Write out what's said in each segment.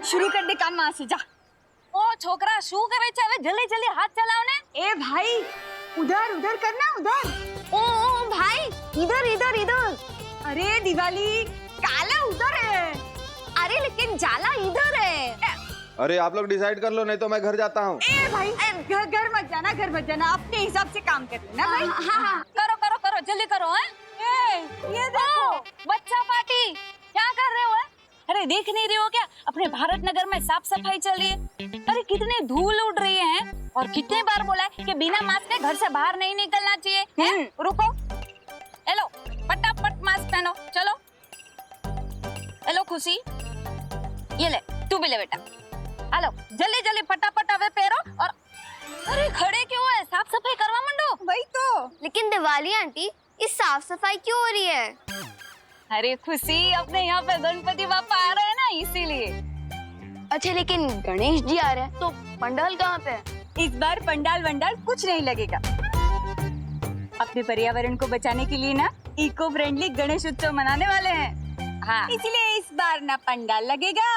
शुरू कर दे काम वहां से जा। ओ छोकरा शू करे છે હવે જલ્દી જલ્દી હાથ ચલાવ ને। ए भाई उधर उधर करना उधर। ओ भाई इधर इधर इधर। अरे दिवाली काला उधर है। अरे लेकिन जाला इधर है। अरे आप लोग डिसाइड कर लो, नहीं तो मैं घर जाता हूँ। ए भाई घर मत जाना, घर मत जाना, अपने हिसाब से काम कर लेना भाई। हाँ करो करो करो जल्दी करो हैं। ये देखो बच्चा पार्टी क्या कर रहे हो? अरे देख नहीं रहे हो क्या अपने भारत नगर में साफ सफाई चल रही है? अरे कितने धूल उड़ रही है और कितने बार बोला है कि बिना मास्क के घर से बाहर नहीं निकलना चाहिए। रुको, हेलो फटाफट मास्क पहनो, चलो। हेलो खुशी, ये ले तू भी ले बेटा। हेलो जल्दी जल्दी फटाफट अबे पहनो। और अरे खड़े क्यों है, साफ सफाई करवा मंडो। वही तो। लेकिन दिवाली आंटी इस साफ सफाई क्यों हो रही है? अरे खुशी अपने यहाँ पे गणपति बापा आ रहे हैं ना, इसीलिए। अच्छा लेकिन गणेश जी आ रहे हैं तो पंडाल कहाँ पे है? इस बार पंडाल वंडाल कुछ नहीं लगेगा। अपने पर्यावरण को बचाने के लिए ना इको फ्रेंडली गणेश उत्सव मनाने वाले हैं। हाँ इसलिए इस बार ना पंडाल लगेगा,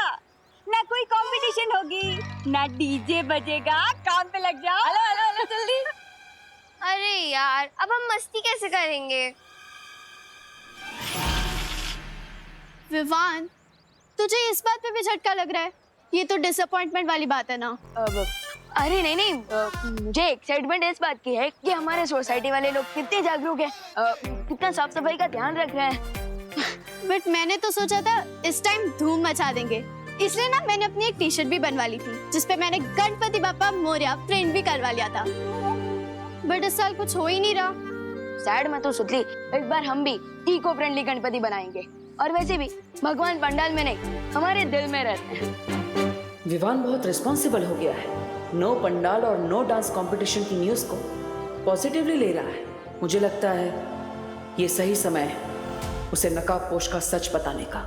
ना कोई कंपटीशन होगी, ना डीजे बजेगा। काम पे लग जाओ। हेलो हेलो हेलो जल्दी। अरे यार अब हम मस्ती कैसे करेंगे? विवान, तुझे इस बात पे भी झटका लग रहा है? ये तो डिसअपॉइंटमेंट वाली बात है ना। अरे नहीं नहीं, मुझे एक्साइटमेंट इस बात की है कि हमारे सोसाइटी वाले लोग कितने जागरूक हैं, कितना साफ सफाई का ध्यान रख रहे हैं। बट मैंने तो सोचा था इस टाइम धूम मचा देंगे, इसलिए ना मैंने अपनी एक टी शर्ट भी बनवा ली थी जिसपे मैंने गणपति बापा मोरया प्रिंट भी करवा लिया था। बट इस साल कुछ हो ही नहीं रहा। सैड मत हो सुतली, इस बार हम भी इको फ्रेंडली गणपति बनाएंगे। और वैसे भी भगवान पंडाल में नहीं हमारे दिल में रहते हैं। विवान बहुत रिस्पॉन्सिबल हो गया है। नो पंडाल और नो डांस कंपटीशन की न्यूज़ को पॉजिटिवली ले रहा है। मुझे लगता है ये सही समय है उसे नकाबपोश का सच बताने का।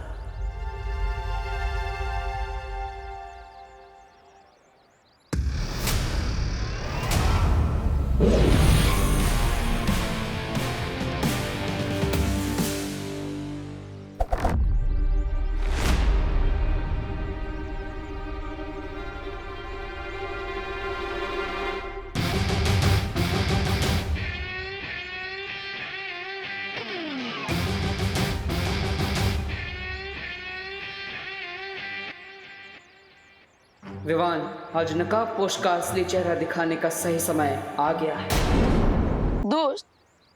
विवान, आज नकाबपोश का असली चेहरा दिखाने का सही समय आ गया है। दोस्त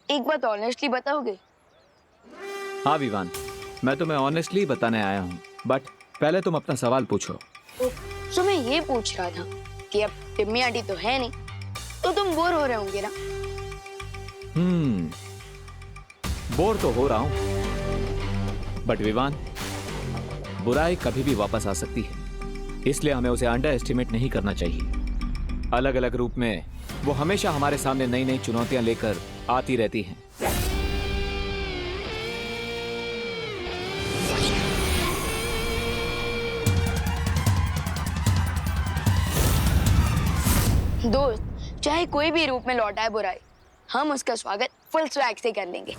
एक बात ऑनेस्टली बताओगे? हाँ विवान, मैं तुम्हें ऑनेस्टली बताने आया हूँ, बट पहले तुम अपना सवाल पूछो। तो मैं ये पूछ रहा था कि अब टिम्मी आंटी तो है नहीं, तो तुम बोर हो रहे होंगे ना? बोर तो हो रहा हूँ, बट विवान, बुराई कभी भी वापस आ सकती है, इसलिए हमें उसे अंडर एस्टिमेट नहीं करना चाहिए। अलग अलग रूप में वो हमेशा हमारे सामने नई नई चुनौतियां लेकर आती रहती हैं। दोस्त चाहे कोई भी रूप में लौटाए बुराई, हम उसका स्वागत फुल स्वैग से कर लेंगे।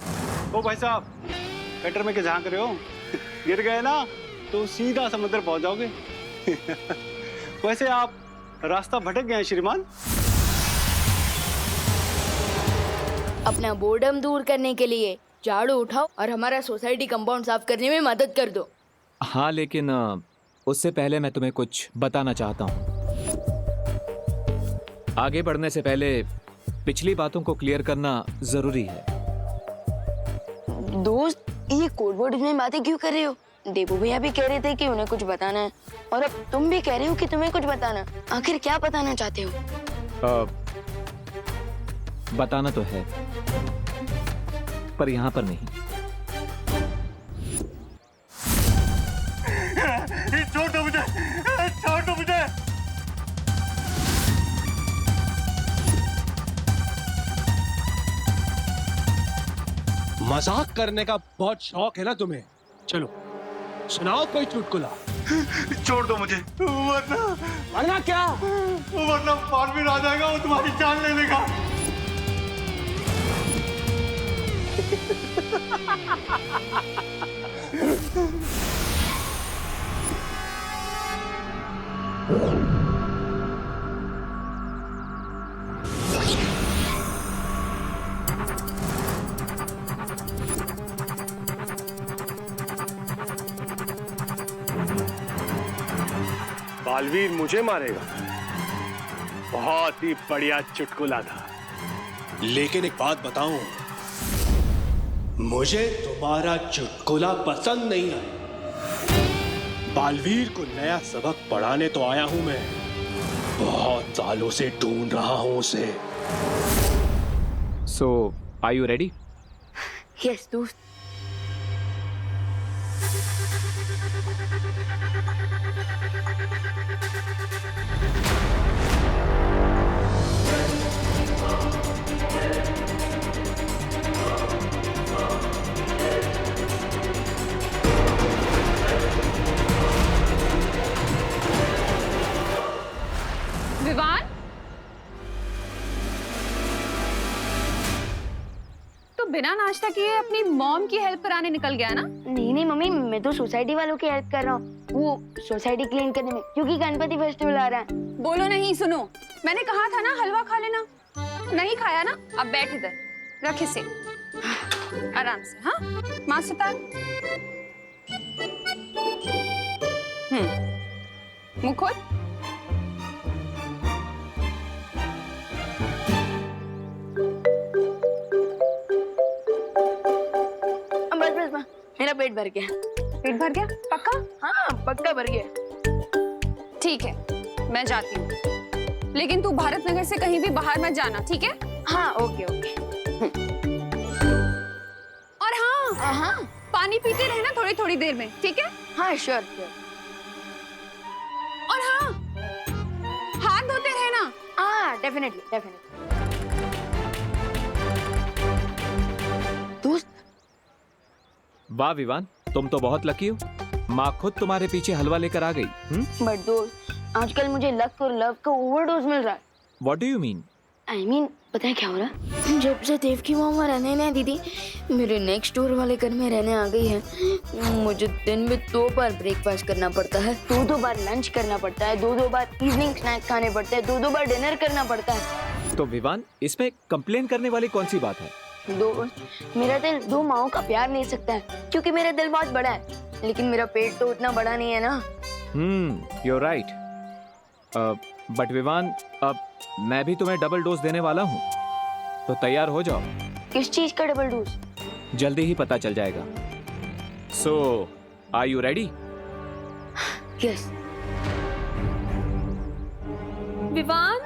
ओ भाई साहब, कटर में क्या झांक रहे हो? गिर गए ना तो सीधा समुद्र पहुंच जाओगे। वैसे आप रास्ता भटक गए हैं श्रीमान। अपना बोर्डम दूर करने के लिए झाड़ू उठाओ और हमारा सोसाइटी कंपाउंड साफ करने में मदद कर दो। हाँ, लेकिन उससे पहले मैं तुम्हें कुछ बताना चाहता हूँ। आगे बढ़ने से पहले पिछली बातों को क्लियर करना जरूरी है। दोस्त ये कोड वर्ड में बातें क्यों कर रहे हो? देबू भैया भी कह रहे थे कि उन्हें कुछ बताना है, और अब तुम भी कह रहे हो कि तुम्हें कुछ बताना। आखिर क्या बताना चाहते हो? बताना तो है, पर यहाँ पर नहीं। छोड़ दो मुझे, छोड़ दो मुझे। मजाक करने का बहुत शौक है ना तुम्हें? चलो सुनाओ कोई चुटकुला। छोड़ दो मुझे, वरना क्या? वरना पारवीन आ जाएगा, वो तुम्हारी जान ले लेगा। बालवीर मुझे मारेगा? बहुत ही बढ़िया चुटकुला था, लेकिन एक बात बताऊं, मुझे तुम्हारा चुटकुला पसंद नहीं आया। बालवीर को नया सबक पढ़ाने तो आया हूं मैं, बहुत सालों से ढूंढ रहा हूं उसे। सो आर यू रेडी? यस दोस्त। विवान, तो बिना नाश्ता किए अपनी मॉम की हेल्प कराने निकल गया ना? नहीं मम्मी, मैं तो सोसाइटी वालों की हेल्प कर रहा हूँ, वो सोसाइटी क्लीन करने में, क्योंकि गणपति फेस्टिवल आ रहा है। बोलो नहीं, सुनो, मैंने कहा था ना हलवा खा लेना। नहीं खाया ना? अब बैठ इधर, रख इसे आराम से। हाँ, मास्क उतार। मुंह खोल। बस मेरा पेट भर गया। पेट भर गया? पक्का? हाँ पक्का भर गया। ठीक है, मैं जाती हूँ, लेकिन तू भारत नगर से कहीं भी बाहर मत जाना, ठीक है? हाँ ओके ओके। और हाँ, पानी पीते रहना थोड़ी थोड़ी देर में, ठीक है? हाँ श्योर श्योर। और हाँ, हाथ धोते रहना। हाँ डेफिनेटली डेफिनेटली। दोस्त, वाह विवान, तुम तो बहुत लकी हो, माँ खुद तुम्हारे पीछे हलवा लेकर आ गई। बट दोस्त, आजकल मुझे लक और लव का ओवरडोज मिल रहा है। What do you mean? I mean पता है क्या हो रहा है? जब से देव की मामा रहने नहीं दीदी मेरे नेक्स्ट डोर वाले घर में रहने आ गई है, मुझे दिन में 2 बार ब्रेकफास्ट करना पड़ता है, 2 बार लंच करना पड़ता है, 2 बार इवनिंग स्नैक खाने पड़ते हैं, 2 बार डिनर करना पड़ता है। तो विवान, इसमें कंप्लेन करने वाली कौन सी बात है? दोस्त, मेरा दिल 2 माओं का प्यार नहीं सकता है, क्योंकि मेरा दिल बहुत बड़ा है, लेकिन मेरा पेट तो उतना बड़ा नहीं है ना। You are right. But Vivaan, अब मैं भी तुम्हें डबल डोज देने वाला हूँ, तो तैयार हो जाओ। किस चीज का डबल डोज? जल्दी ही पता चल जाएगा। So are you ready? Yes. Vivan,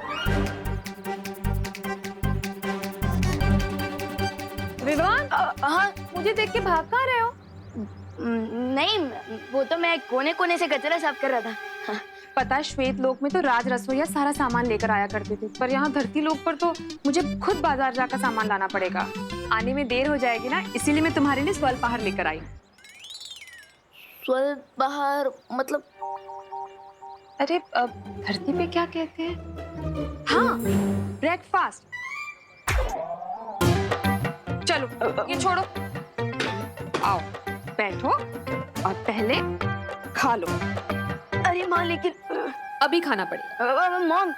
Vivan, हाँ मुझे देख के भाग कहाँ रहे हो? नहीं, वो तो मैं कोने कोने से कचरा साफ कर रहा था। हाँ। पता है, श्वेत लोक में तो राज रसोईया सारा सामान लेकर आया करते थे, पर यहाँ धरती लोक पर तो मुझे खुद बाजार जाकर सामान लाना पड़ेगा। आने में देर हो जाएगी ना, इसीलिए मैं तुम्हारे लिए स्वल्पाहार लेकर आई। स्वल्पाहार मतलब? अरे धरती पे क्या कहते हैं? हाँ, ब्रेकफास्ट। चलो ये छोड़ो, आओ बैठो और पहले खा लो। अरे माँ, लेकिन अभी खाना पड़ेगा। मॉम,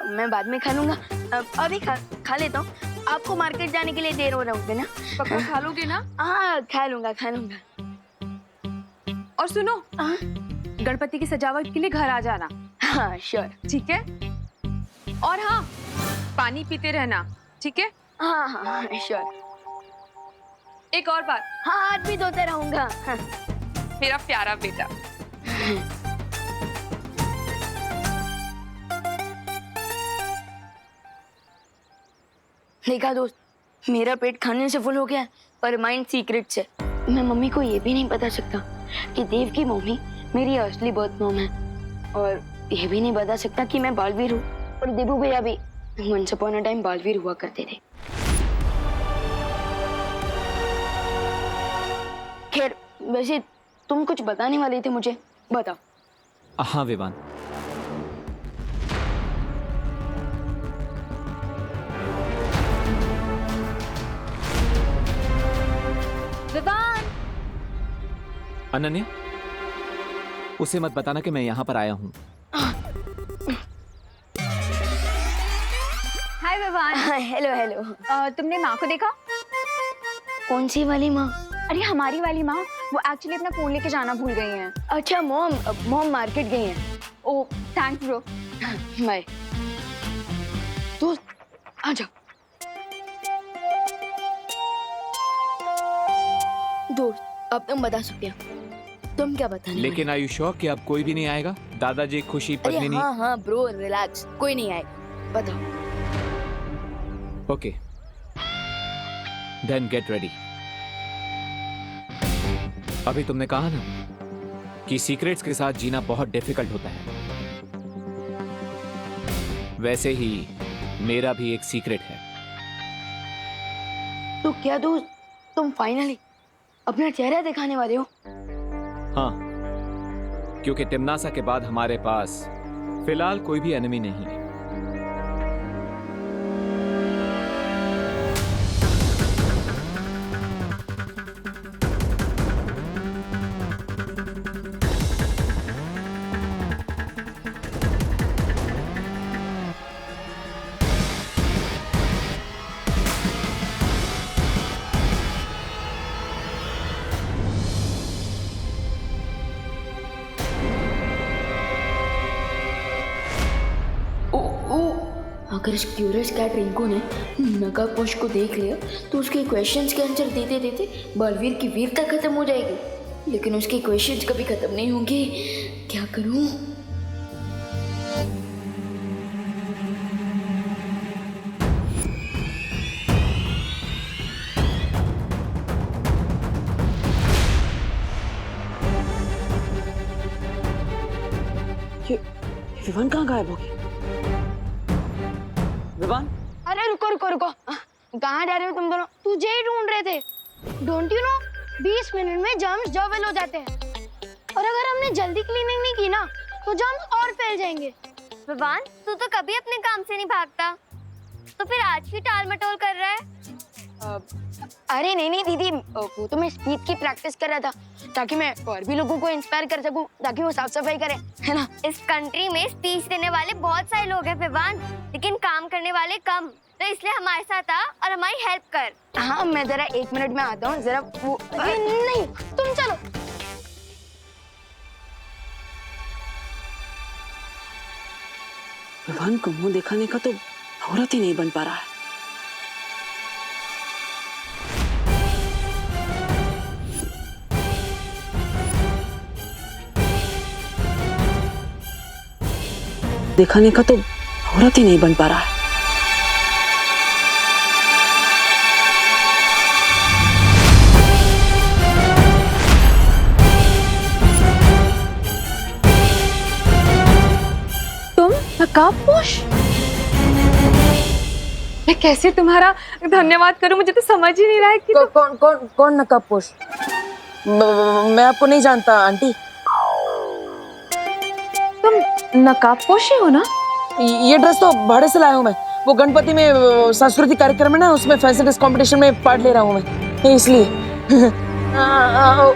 मैं बाद में खा लूंगा, अभी खा लेता हूँ। आपको मार्केट जाने के लिए देर हो रहा होगा ना? पक्का खा लोगे ना? हाँ खा लूंगा खा लूंगा। और सुनो, गणपति की सजावट के लिए घर आ जाना। हाँ श्योर। ठीक है? और हाँ, पानी पीते रहना, ठीक है? हाँ हाँ श्योर। एक और बात, हाँ हाथ भी धोते रहूंगा। हाँ। मेरा प्यारा बेटा। देखा दोस्त, मेरा पेट खाने से फुल हो गया, पर माइंड सीक्रेट से। मैं मम्मी को ये भी नहीं बता सकता कि देव की मम्मी मेरी असली बर्थ मॉम है, और ये भी नहीं बता सकता कि मैं बालवीर हूँ, और देवू भैया भी once upon a time Baalveer हुआ करते थे। खैर, वैसे तुम कुछ बताने वाले थे मुझे, बताओ। हाँ विवान, विवान, अनन्या, उसे मत बताना कि मैं यहाँ पर आया हूँ। हाय विवान। Hello hello. तुमने माँ को देखा? कौन सी वाली माँ? अरे हमारी वाली माँ, वो एक्चुअली अपना फोन लेके जाना भूल गई हैं। अच्छा मॉम मार्केट गई हैं। ओह थैंक्स ब्रो। बाय। दोस्त आ जाओ। दोस्त अब तुम बता सकते हो, तुम क्या बताने लेकिन आर यू श्योर कि अब कोई भी नहीं आएगा? दादाजी, खुशी, अरे पत्नी? हाँ ब्रो रिलैक्स, कोई नहीं आएगा, बताओ। Okay then get ready. अभी तुमने कहा ना कि सीक्रेट्स के साथ जीना बहुत डिफिकल्ट होता है, वैसे ही मेरा भी एक सीक्रेट है। तो क्या दोस्त, तुम फाइनली अपना चेहरा दिखाने वाले हो? हाँ, क्योंकि तिमनासा के बाद हमारे पास फिलहाल कोई भी एनिमी नहीं है। अगर इस क्यूरियस कैट रिंकू ने नकाबपोश को देख लिया तो उसके क्वेश्चंस के आंसर देते देते बलवीर की वीरता खत्म हो जाएगी, लेकिन उसके क्वेश्चंस कभी खत्म नहीं होंगे। क्या करूं? विवान कहाँ गायब होगी? विवान? अरे रुको रुको रुको, कहाँ जा रहे हो तुम दोनों? तुझे ही ढूंढ रहे थे। डोंट यू नो 20 मिनट में जर्म्स जर्वेल हो जाते हैं, और अगर हमने जल्दी क्लीनिंग नहीं की ना तो जर्म्स और फैल जाएंगे। विवान, तू तो कभी अपने काम से नहीं भागता, तो फिर आज भी टाल मटोल कर रहा है? अरे नहीं दीदी, वो तो मैं स्पीच की प्रैक्टिस कर रहा था ताकि मैं और भी लोगों को इंस्पायर कर सकूं, ताकि वो साफ सफाई करें, है ना? इस कंट्री में स्पीच देने वाले बहुत सारे लोग हैं विवान, लेकिन काम करने वाले कम, तो इसलिए हमारे साथ आ और हमारी हेल्प कर। हाँ मैं जरा 1 मिनट में आता हूँ, जरा वो नहीं तुम चलो। विवान को मुंह दिखाने का तो मुहूर्त ही नहीं बन पा रहा है। दिखाने का तो मुहूर्त ही नहीं बन पा रहा है। तुम नकाबपोश? मैं कैसे तुम्हारा धन्यवाद करूं, मुझे तो समझ ही नहीं रहा है कि कौन नकाबपोश? मैं आपको नहीं जानता आंटी। तुम नकाबपोश ही हो ना? ये ड्रेस तो भाड़े से लाया हूँ मैं, वो गणपति में सांस्कृतिक कार्यक्रम है ना, उसमें फैशन डिस कंपटीशन में पार्ट ले रहा हूँ मैं, इसलिए।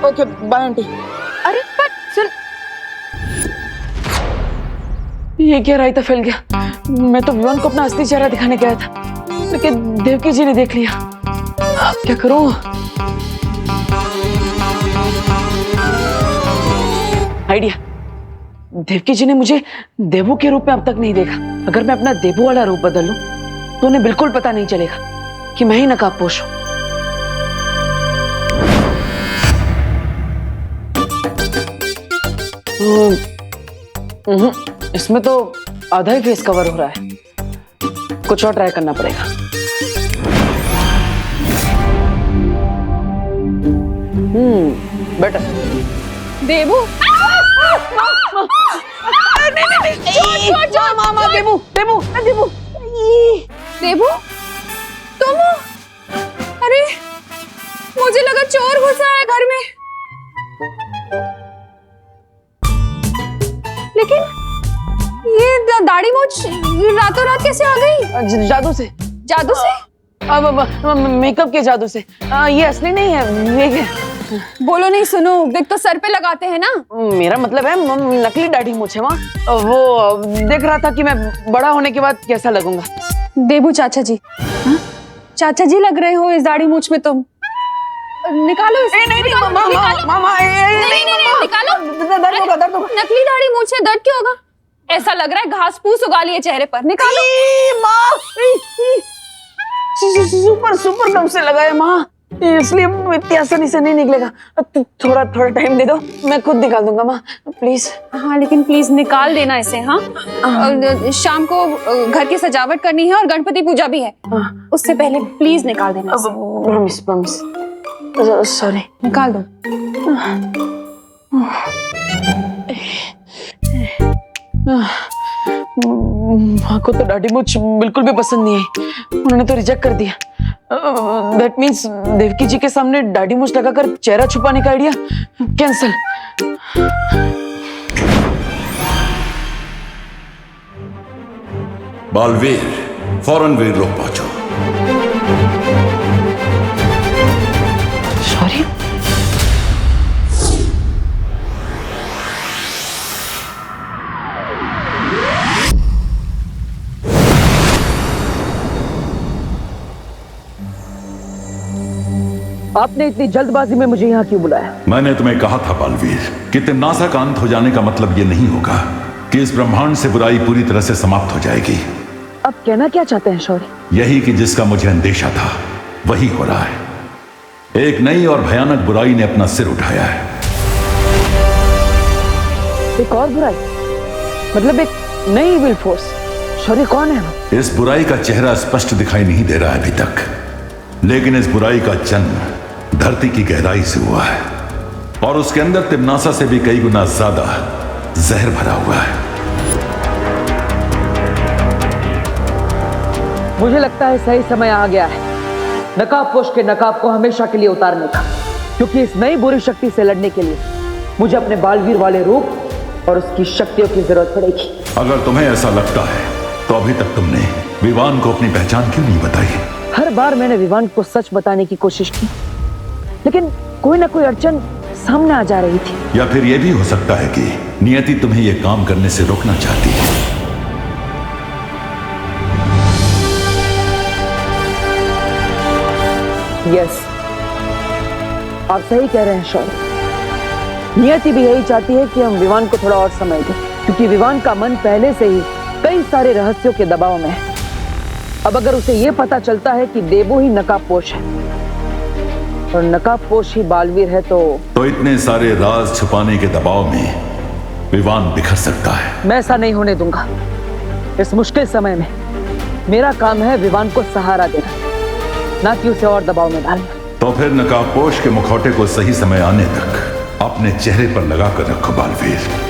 Okay bye aunty. अरे पर सुन, ये क्या रायता फैल गया? मैं तो विवान को अपना असली चेहरा दिखाने गया था, लेकिन देवकी जी ने देख लिया। क्या करूं? आइडिया, देवकी जी ने मुझे देवू के रूप में अब तक नहीं देखा। अगर मैं अपना देवू वाला रूप बदल लूं तो उन्हें बिल्कुल पता नहीं चलेगा कि मैं ही नकाबपोश हूं। इसमें तो आधा ही फेस कवर हो रहा है, कुछ और ट्राई करना पड़ेगा। बेटर। देवू? देवू तुम हो? अरे मुझे लगा चोर घुसा है घर में, लेकिन ये दाढ़ी मूंछ रातों रात कैसे आ गई? जादू से। जादू से? अब मेकअप के जादू से। ये असली नहीं है, मेक है। बोलो नहीं, सुनो, विग तो सर पे लगाते हैं ना। मेरा मतलब है नकली दाढ़ी मूंछ है वहाँ। वो देख रहा था कि मैं बड़ा होने के बाद कैसा लगूंगा, देबू चाचा जी, चाचा जी लग रहे हो इस दाढ़ी मूछ में तुम। निकालो इसे। नहीं मामा निकालो। दर्द होगा। नकली दाढ़ी मूछ से दर्द क्यों होगा? ऐसा लग रहा है घास फूस उगा लिए चेहरे पर। निकालो। सुपर कब से लगाया माँ, इसलिए इतनी आसानी से नहीं निकलेगा। थोड़ा टाइम दे दो, मैं खुद निकाल दूंगा माँ, प्लीज। हाँ लेकिन प्लीज निकाल देना इसे। हाँ शाम को घर की सजावट करनी है और गणपति पूजा भी है, उससे पहले प्लीज निकाल देना इसे। प्रॉमिस। सॉरी। निकाल दो। माँ को तो दाढ़ी मूछ बिल्कुल भी पसंद नहीं आई, उन्होंने तो रिजेक्ट कर दिया। दैट मीन्स देवकी जी के सामने दाढ़ी मूछ लगाकर चेहरा छुपाने का आइडिया कैंसिल। बालवीर, फौरन वीर लोग पहुंचो। सॉरी। आपने इतनी जल्दबाजी में मुझे यहाँ क्यों बुलाया? मैंने तुम्हें कहा था बालवीर कि तिम्नासा का अंत हो जाने का मतलब ये नहीं होगा कि इस ब्रह्मांड से बुराई पूरी तरह से समाप्त हो जाएगी। अब कहना क्या चाहते हैं शौर्य? यही कि जिसका मुझे अंदेशा था वही हो रहा है। एक नई और भयानक बुराई ने अपना सिर उठाया है। एक और बुराई? मतलब एक नई इविल फोर्स? शौर्य कौन है वो? इस बुराई का चेहरा स्पष्ट दिखाई नहीं दे रहा है अभी तक, लेकिन इस बुराई का जन्म धरती की गहराई से हुआ है और उसके अंदर तिम्नासा से भी कई गुना ज्यादा जहर भरा हुआ है। मुझे लगता है सही समय आ गया है नकाबपोश के नकाब को हमेशा के लिए उतारने का, क्योंकि इस नई बुरी शक्ति से लड़ने के लिए मुझे अपने बालवीर वाले रूप और उसकी शक्तियों की जरूरत पड़ेगी। अगर तुम्हें ऐसा लगता है तो अभी तक तुमने विवान को अपनी पहचान क्यों नहीं बताई? हर बार मैंने विवान को सच बताने की कोशिश की, लेकिन कोई ना कोई अड़चन सामने आ जा रही थी। या फिर यह भी हो सकता है कि नियति तुम्हें यह काम करने से रोकना चाहती है। यस, आप सही कह रहे हैं शौर्य। नियति भी यही चाहती है कि हम विवान को थोड़ा और समय दें, क्योंकि विवान का मन पहले से ही कई सारे रहस्यों के दबाव में है। अब अगर उसे यह पता चलता है कि देबू ही नकाबपोश है और नकाबपोश ही बालवीर है तो इतने सारे राज छुपाने के दबाव में विवान बिखर सकता है। मैं ऐसा नहीं होने दूंगा। इस मुश्किल समय में मेरा काम है विवान को सहारा देना, ना कि उसे और दबाव में डालना। तो फिर नकाबपोश के मुखौटे को सही समय आने तक अपने चेहरे पर लगा कर रखो बालवीर।